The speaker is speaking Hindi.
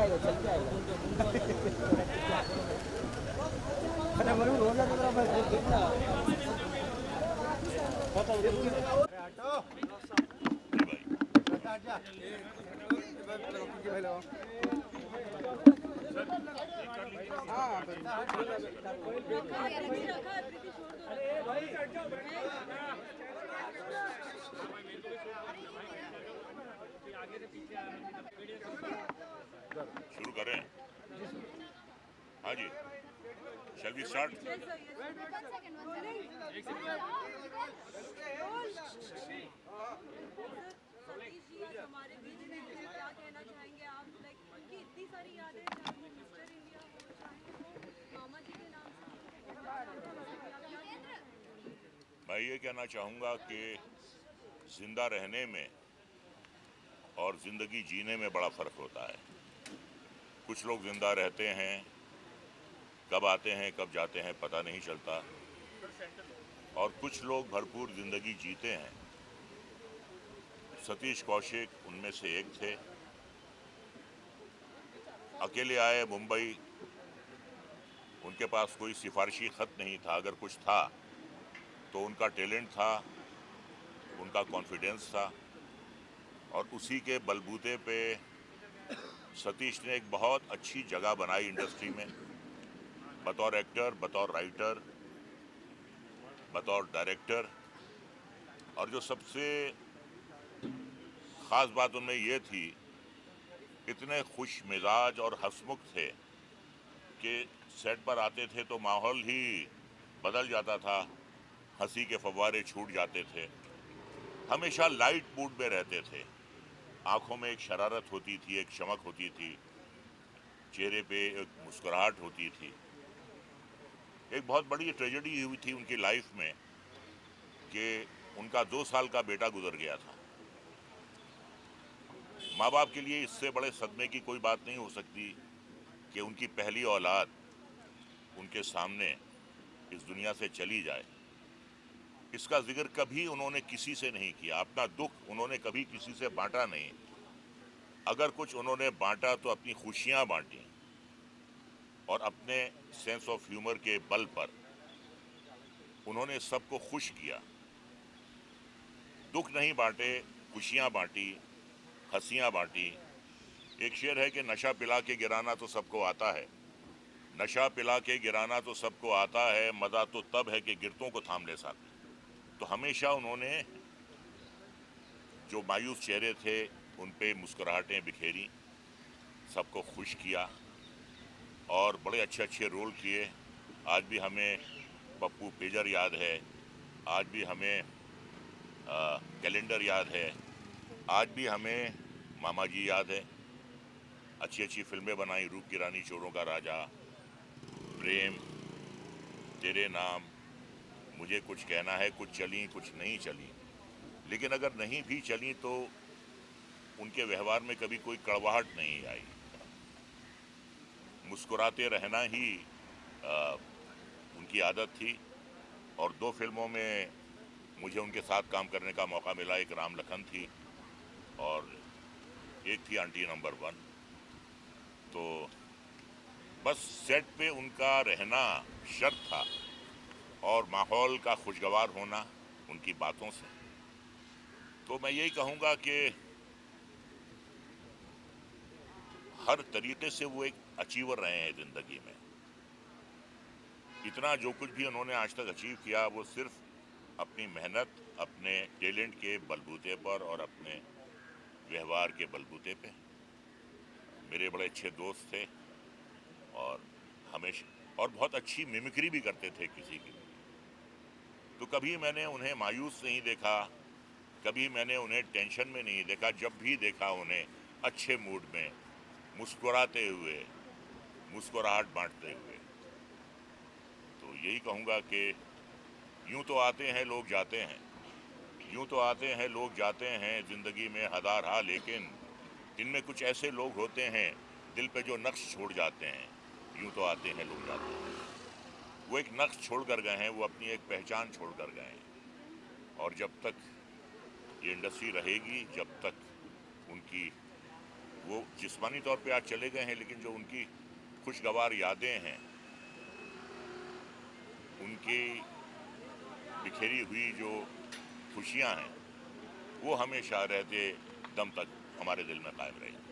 आएगा, चल के आएगा। अरे मनु रोड ना तो मैं देखना। शुरू करें? हाँ जी, shall we start? Satish ji आज हमारे बीच में हैं, क्या कहना चाहेंगे आप? लाइक उनकी इतनी सारी यादें, चाहे वो मिस्टर इंडिया हो, चाहे वो मामा जी के नाम से मैं ये कहना चाहूँगा कि जिंदा रहने में और ज़िंदगी जीने में बड़ा फ़र्क होता है। कुछ लोग जिंदा रहते हैं, कब आते हैं कब जाते हैं पता नहीं चलता, और कुछ लोग भरपूर ज़िंदगी जीते हैं। सतीश कौशिक उनमें से एक थे। अकेले आए मुंबई, उनके पास कोई सिफारिशी खत नहीं था। अगर कुछ था तो उनका टैलेंट था, उनका कॉन्फिडेंस था, और उसी के बलबूते पे सतीश ने एक बहुत अच्छी जगह बनाई इंडस्ट्री में, बतौर एक्टर, बतौर राइटर, बतौर डायरेक्टर। और जो सबसे ख़ास बात उनमें ये थी, इतने खुश मिजाज और हंसमुख थे कि सेट पर आते थे तो माहौल ही बदल जाता था, हंसी के फव्वारे छूट जाते थे। हमेशा लाइट मूड में रहते थे, आंखों में एक शरारत होती थी, एक चमक होती थी, चेहरे पे एक मुस्कुराहट होती थी। एक बहुत बड़ी ट्रेजेडी हुई थी उनकी लाइफ में कि उनका 2 साल का बेटा गुजर गया था। माँ बाप के लिए इससे बड़े सदमे की कोई बात नहीं हो सकती कि उनकी पहली औलाद उनके सामने इस दुनिया से चली जाए। इसका जिक्र कभी उन्होंने किसी से नहीं किया, अपना दुख उन्होंने कभी किसी से बांटा नहीं। अगर कुछ उन्होंने बांटा तो अपनी खुशियाँ बांटी, और अपने सेंस ऑफ ह्यूमर के बल पर उन्होंने सबको खुश किया। दुख नहीं बांटे, खुशियाँ बांटी, हंसियाँ बांटी। एक शेर है कि नशा पिला के गिराना तो सबको आता है, नशा पिला के गिराना तो सबको आता है, मज़ा तो तब है कि गिरतों को थाम ले साथ। तो हमेशा उन्होंने जो मायूस चेहरे थे उन पे मुस्कुराहटें बिखेरी, सबको खुश किया, और बड़े अच्छे अच्छे रोल किए। आज भी हमें पप्पू पेजर याद है, आज भी हमें कैलेंडर याद है, आज भी हमें मामा जी याद है। अच्छी अच्छी फिल्में बनाई, रूप की रानी, चोरों का राजा, प्रेम, तेरे नाम, मुझे कुछ कहना है, कुछ चली कुछ नहीं चली। लेकिन अगर नहीं भी चली तो उनके व्यवहार में कभी कोई कड़वाहट नहीं आई। मुस्कुराते रहना ही उनकी आदत थी। और 2 फिल्मों में मुझे उनके साथ काम करने का मौका मिला। एक राम लखन थी और एक थी आंटी नंबर 1। तो बस सेट पे उनका रहना शर्त था, और माहौल का खुशगवार होना उनकी बातों से। तो मैं यही कहूँगा कि हर तरीके से वो एक अचीवर रहे हैं ज़िंदगी में। इतना जो कुछ भी उन्होंने आज तक अचीव किया वो सिर्फ अपनी मेहनत, अपने टैलेंट के बलबूते पर और अपने व्यवहार के बलबूते पे। मेरे बड़े अच्छे दोस्त थे, और हमेशा और बहुत अच्छी मिमिक्री भी करते थे किसी की। तो कभी मैंने उन्हें मायूस नहीं देखा, कभी मैंने उन्हें टेंशन में नहीं देखा। जब भी देखा उन्हें अच्छे मूड में, मुस्कुराते हुए, मुस्कुराहट बांटते हुए। तो यही कहूँगा कि यूं तो आते हैं लोग जाते हैं, यूं तो आते हैं लोग जाते हैं ज़िंदगी में हजार हा, लेकिन इनमें कुछ ऐसे लोग होते हैं दिल पे जो नक्श छोड़ जाते हैं। यूं तो आते हैं लोग जाते हैं, वो एक नक्श छोड़ कर गए हैं, वो अपनी एक पहचान छोड़ कर गए हैं। और जब तक ये इंडस्ट्री रहेगी, जब तक उनकी वो जिस्मानी तौर पे आज चले गए हैं, लेकिन जो उनकी खुशगवार यादें हैं, उनकी बिखरी हुई जो खुशियां हैं, वो हमेशा रहते दम तक हमारे दिल में कायम रहेगी।